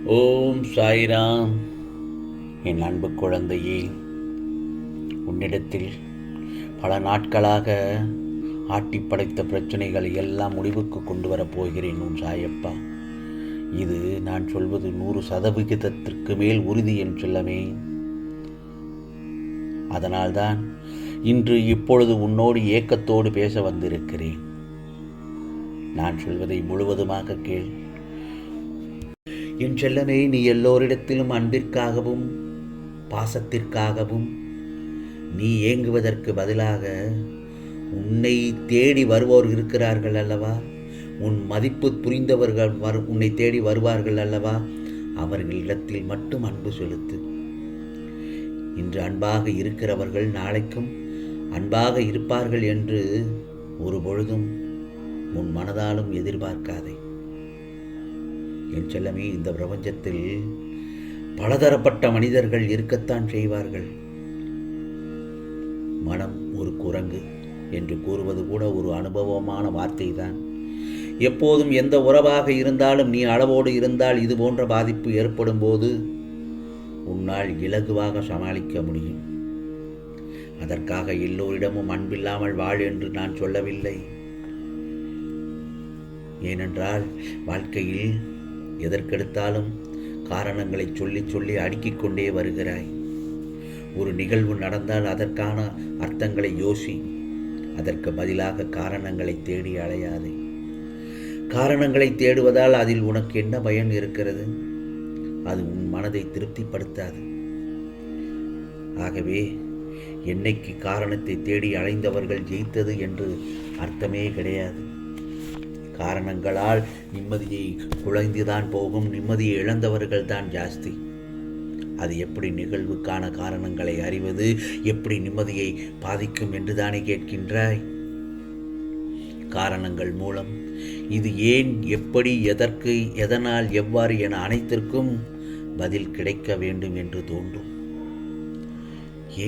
ஓம் சாய்ராம். என் அன்பு குழந்தையே, உன்னிடத்தில் பல நாட்களாக ஆட்டி படைத்த பிரச்சனைகளை எல்லாம் முடிவுக்கு கொண்டு வரப்போகிறேன் உன் சாயப்பா. இது நான் சொல்வது 100% மேல் உறுதி என் செல்லமே. அதனால்தான் இன்று இப்பொழுது உன்னோடு ஏக்கத்தோடு பேச வந்திருக்கிறேன். நான் சொல்வதை முழுவதுமாக கேள் என் செல்லமே. நீ எல்லோரிடத்திலும் அன்பிற்காகவும் பாசத்திற்காகவும் நீ ஏங்குவதற்கு பதிலாக உன்னை தேடி வருவோர் இருக்கிறார்கள் அல்லவா? உன் மதிப்பு புரிந்தவர்கள் உன்னை தேடி வருவார்கள் அல்லவா? அவர்களிடத்தில் மட்டும் அன்பு செலுத்து. இன்று அன்பாக இருக்கிறவர்கள் நாளைக்கும் அன்பாக இருப்பார்கள் என்று ஒரு பொழுதும் உன் மனதாலும் எதிர்பார்க்காதே என் செல்லமே. இந்த பிரபஞ்சத்தில் பலதரப்பட்ட மனிதர்கள் இருக்கத்தான் செய்வார்கள். மனம் ஒரு குரங்கு என்று கூறுவது கூட ஒரு அனுபவமான வார்த்தை தான். எப்போதும் எந்த உறவாக இருந்தாலும் நீ அளவோடு இருந்தால் இது போன்ற பாதிப்பு ஏற்படும் போது உன்னால் இலகுவாக சமாளிக்க முடியும். அதற்காக எல்லோரிடமும் அன்பில்லாமல் வாழ் என்று நான் சொல்லவில்லை. ஏனென்றால் வாழ்க்கையில் எதற்கெடுத்தாலும் காரணங்களை சொல்லி சொல்லி அடுக்கிக் கொண்டே வருகிறாய். ஒரு நிகழ்வு நடந்தால் அதற்கான அர்த்தங்களை யோசி. அதற்கு பதிலாக காரணங்களை தேடி அலையாதே. காரணங்களை தேடுவதால் அதில் உனக்கு என்ன பயன் இருக்கிறது? அது உன் மனதை திருப்திப்படுத்தாது. ஆகவே என்னைக்கு காரணத்தை தேடி அலைந்தவர்கள் ஜெயித்தது என்று அர்த்தமே கிடையாது. காரணங்களால் நிம்மதியை குலைந்துதான் போகும். நிம்மதியை இழந்தவர்கள் தான் ஜாஸ்தி. அது எப்படி நிகழ்வுக்கான காரணங்களை அறிவது, எப்படி நிம்மதியை பாதிக்கும் என்று தானே கேட்கின்றாய்? காரணங்கள் மூலம் இது ஏன், எப்படி, எதற்கு, எதனால், எவ்வாறு என அனைத்திற்கும் பதில் கிடைக்க வேண்டும் என்று தோன்றும்.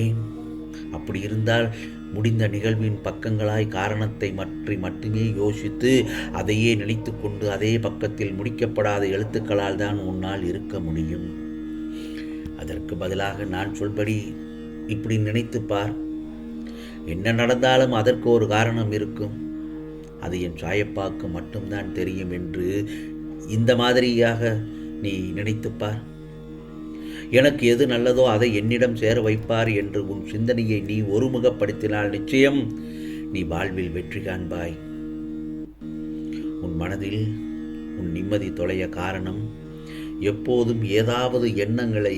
ஏன் அப்படி இருந்தால் முடிந்த நிகழ்வின் பக்கங்களாய் காரணத்தை மட்டுமே யோசித்து அதையே நினைத்து கொண்டு அதே பக்கத்தில் முடிக்கப்படாத எழுத்துக்களால் தான் உன்னால் இருக்க முடியும். அதற்கு பதிலாக நான் சொல்படி இப்படி நினைத்து பார். என்ன நடந்தாலும் அதற்கு ஒரு காரணம் இருக்கும். அது என் சாயப்பாக்கு மட்டும்தான் தெரியும் என்று இந்த மாதிரியாக நீ நினைத்துப்பார். எனக்கு எது நல்லதோ அதை என்னிடம் சேர வைப்பார் என்று உன் சிந்தனையை நீ ஒருமுகப்படுத்தினால் நிச்சயம் நீ வாழ்வில் வெற்றி காண்பாய். உன் மனதில் உன் நிம்மதி தொலைய காரணம் எப்போதும் ஏதாவது எண்ணங்களை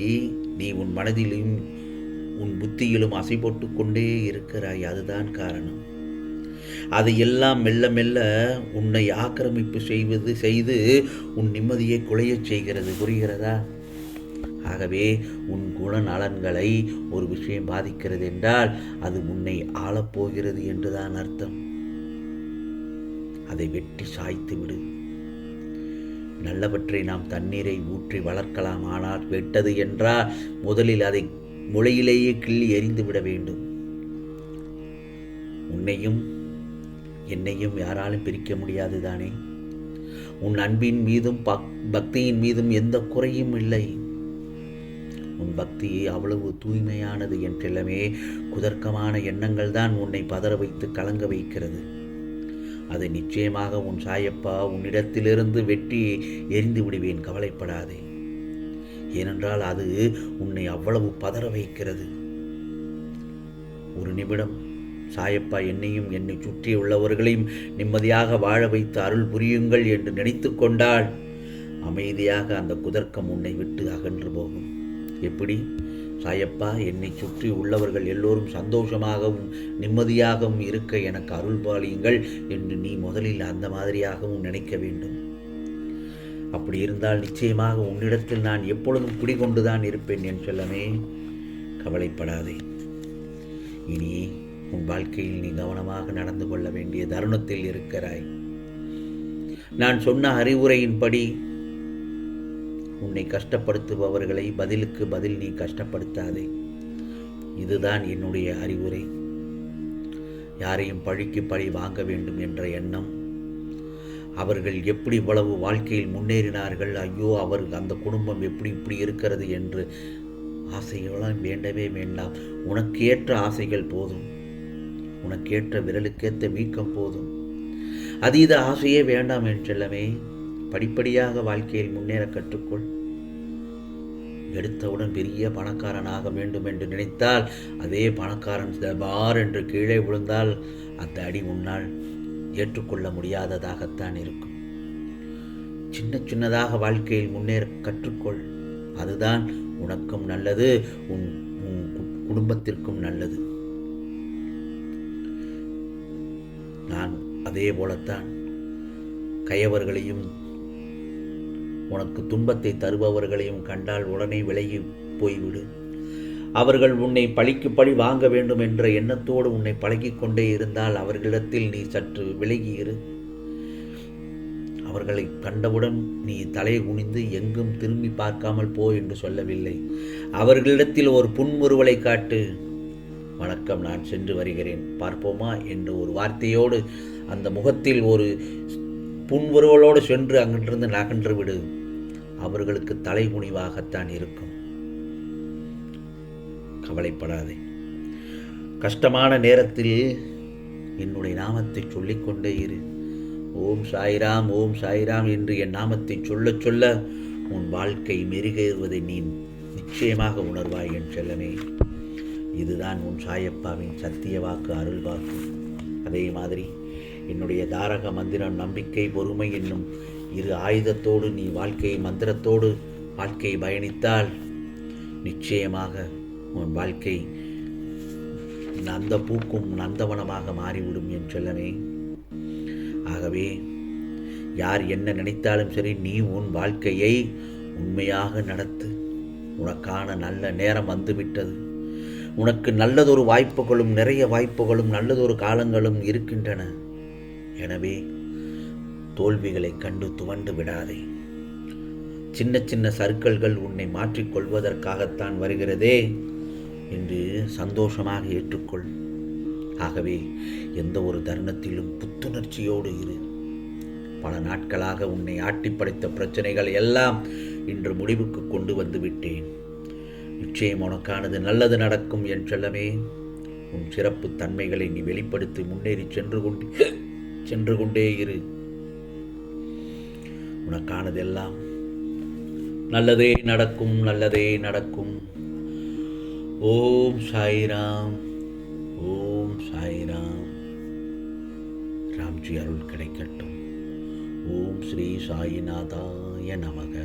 நீ உன் மனதிலும் உன் புத்தியிலும் அசை போட்டு கொண்டே இருக்கிறாய். அதுதான் காரணம். அதையெல்லாம் மெல்ல மெல்ல உன்னை ஆக்கிரமிப்பு செய்து உன் நிம்மதியை குலையச் செய்கிறது. புரிகிறதா? ஆகவே உன் குணநலன்களை ஒரு விஷயம் பாதிக்கிறது என்றால் அது உன்னை ஆளப்போகிறது என்றுதான் அர்த்தம். அதை வெட்டி சாய்த்து விடு. நல்லவற்றை நாம் தண்ணீரை ஊற்றி வளர்க்கலாம். ஆனால் வெட்டது என்றால் முதலில் அதை முளையிலேயே கிள்ளி எறிந்து விட வேண்டும். உன்னையும் என்னையும் யாராலும் பிரிக்க முடியாது தானே? உன் அன்பின் மீதும் பக்தியின் மீதும் எந்த குறையும் இல்லை. உன் பக்தி அவ்வளவு தூய்மையானது என் செல்லமே. குதர்க்கமான எண்ணங்கள் தான் உன்னை பதற வைத்து கலங்க வைக்கிறது. அதை நிச்சயமாக உன் சாயப்பா உன்னிடத்திலிருந்து வெட்டி எரிந்து விடுவேன். கவலைப்படாதே. ஏனென்றால் அது உன்னை அவ்வளவு பதற வைக்கிறது. ஒரு நிமிடம் சாயப்பா என்னையும் என்னை சுற்றியுள்ளவர்களையும் நிம்மதியாக வாழ வைத்து அருள் புரியுங்கள் என்று நினைத்து கொண்டால் அமைதியாக அந்த குதர்க்கம் உன்னை விட்டு அகன்று போகும். எப்படி? சாயப்பா என்னை சுற்றி உள்ளவர்கள் எல்லோரும் சந்தோஷமாகவும் நிம்மதியாகவும் இருக்க எனக்கு அருள் பாலியுங்கள் என்று நீ முதலில் அந்த மாதிரியாகவும் நினைக்க வேண்டும். அப்படி இருந்தால் நிச்சயமாக உன்னிடத்தில் நான் எப்பொழுதும் குடிகொண்டுதான் இருப்பேன் என் செல்லமே. கவலைப்படாதே. இனி உன் வாழ்க்கையில் நீ கவனமாக நடந்து கொள்ள வேண்டிய தருணத்தில் இருக்கிறாய். நான் சொன்ன அறிவுரையின்படி உன்னை கஷ்டப்படுத்துபவர்களை பதிலுக்கு பதில் நீ கஷ்டப்படுத்தாதே. இதுதான் என்னுடைய அறிவுரை. யாரையும் பழிக்கு பழி வாங்க வேண்டும் என்ற எண்ணம் அவர்கள் எப்படி இவ்வளவு வாழ்க்கையில் முன்னேறினார்கள், ஐயோ அவர் அந்த குடும்பம் எப்படி இப்படி இருக்கிறது என்று ஆசைகளாம் வேண்டவே வேண்டாம். உனக்கேற்ற ஆசைகள் போதும், உனக்கேற்ற விரலுக்கேற்ற வீக்கம் போதும். அதீத ஆசையே வேண்டாம் என் செல்லமே. படிப்படியாக வாழ்க்கையில் முன்னேற கற்றுக்கொள். எடுத்தவுடன் பெரிய பணக்காரனாக வேண்டும் என்று நினைத்தால் அதே பணக்காரன் பார் என்று கீழே விழுந்தால் அந்த அடி உன்னால் ஏற்றுக்கொள்ள முடியாததாகத்தான் இருக்கும். சின்ன சின்னதாக வாழ்க்கையில் முன்னேற கற்றுக்கொள். அதுதான் உனக்கும் நல்லது, உன் குடும்பத்திற்கும் நல்லது. நான் அதே போலத்தான் கயவர்களையும் உனக்கு துன்பத்தை தருபவர்களையும் கண்டால் உடனே விலகி போய்விடு. அவர்கள் உன்னை பழிக்கு பழி வாங்க வேண்டும் என்ற எண்ணத்தோடு உன்னை பழகிக் கொண்டே இருந்தால் அவர்களிடத்தில் நீ சற்று விலகியிரு. அவர்களை கண்டவுடன் நீ தலை குனிந்து எங்கும் திரும்பி பார்க்காமல் போ என்று சொல்லவில்லை. அவர்களிடத்தில் ஒரு புன்முறுவலை காட்டு. வணக்கம், நான் சென்று வருகிறேன், பார்ப்போமா என்ற ஒரு வார்த்தையோடு அந்த முகத்தில் ஒரு புன்முறுவலோடு சென்று அங்கிட்டிருந்து நகன்று விடு. அவர்களுக்கு தலை குனிவாகத்தான் இருக்கும். கவலைப்படாதே. கஷ்டமான நேரத்தில் என்னுடைய நாமத்தை சொல்லிக்கொண்டே இரு. ஓம் சாய்ராம், ஓம் சாய்ராம் என்று என் நாமத்தை சொல்ல சொல்ல உன் வாழ்க்கை மெருகேறுவதை நீ நிச்சயமாக உணர்வாய் என் செல்லமே. இதுதான் உன் சாயப்பாவின் சத்திய வாக்கு, அருள் வாக்கு. அதே மாதிரி என்னுடைய தாரக மந்திரம் நம்பிக்கை பொறுமை என்னும் இரு ஆயுதத்தோடு நீ வாழ்க்கையை மந்திரத்தோடு வாழ்க்கையை பயணித்தால் நிச்சயமாக உன் வாழ்க்கை நந்த பூக்கும் நந்தவனமாக மாறிவிடும் என் செல்லமே. ஆகவே யார் என்ன நினைத்தாலும் சரி, நீ உன் வாழ்க்கையை உண்மையாக நடத்து. உனக்கான நல்ல நேரம் வந்துவிட்டது. உனக்கு நல்லதொரு வாய்ப்புகளும் நிறைய வாய்ப்புகளும் நல்லதொரு காலங்களும் இருக்கின்றன. எனவே தோல்விகளை கண்டு துவண்டு விடாதே. சின்ன சின்ன சறுக்கல்கள் உன்னை மாற்றிக்கொள்வதற்காகத்தான் வருகிறதே என்று சந்தோஷமாக ஏற்றுக்கொள். ஆகவே எந்த ஒரு தருணத்திலும் புத்துணர்ச்சியோடு இரு. பல நாட்களாக உன்னை ஆட்டிப்படைத்த பிரச்சனைகள் எல்லாம் இன்று முடிவுக்கு கொண்டு வந்து விட்டேன். நிச்சயம் உனக்கானது நல்லது நடக்கும் என் செல்லமே. உன் சிறப்பு தன்மைகளை நீ வெளிப்படுத்தி முன்னேறி சென்று கொண்டே இரு. உனக்கானதெல்லாம் நல்லதே நடக்கும், நல்லதே நடக்கும். ஓம் சாய்ராம், ஓம் சாய்ராம். ராம்ஜி அருள் கிடைக்கட்டும். ஓம் ஸ்ரீ சாயிநாதாய நமக.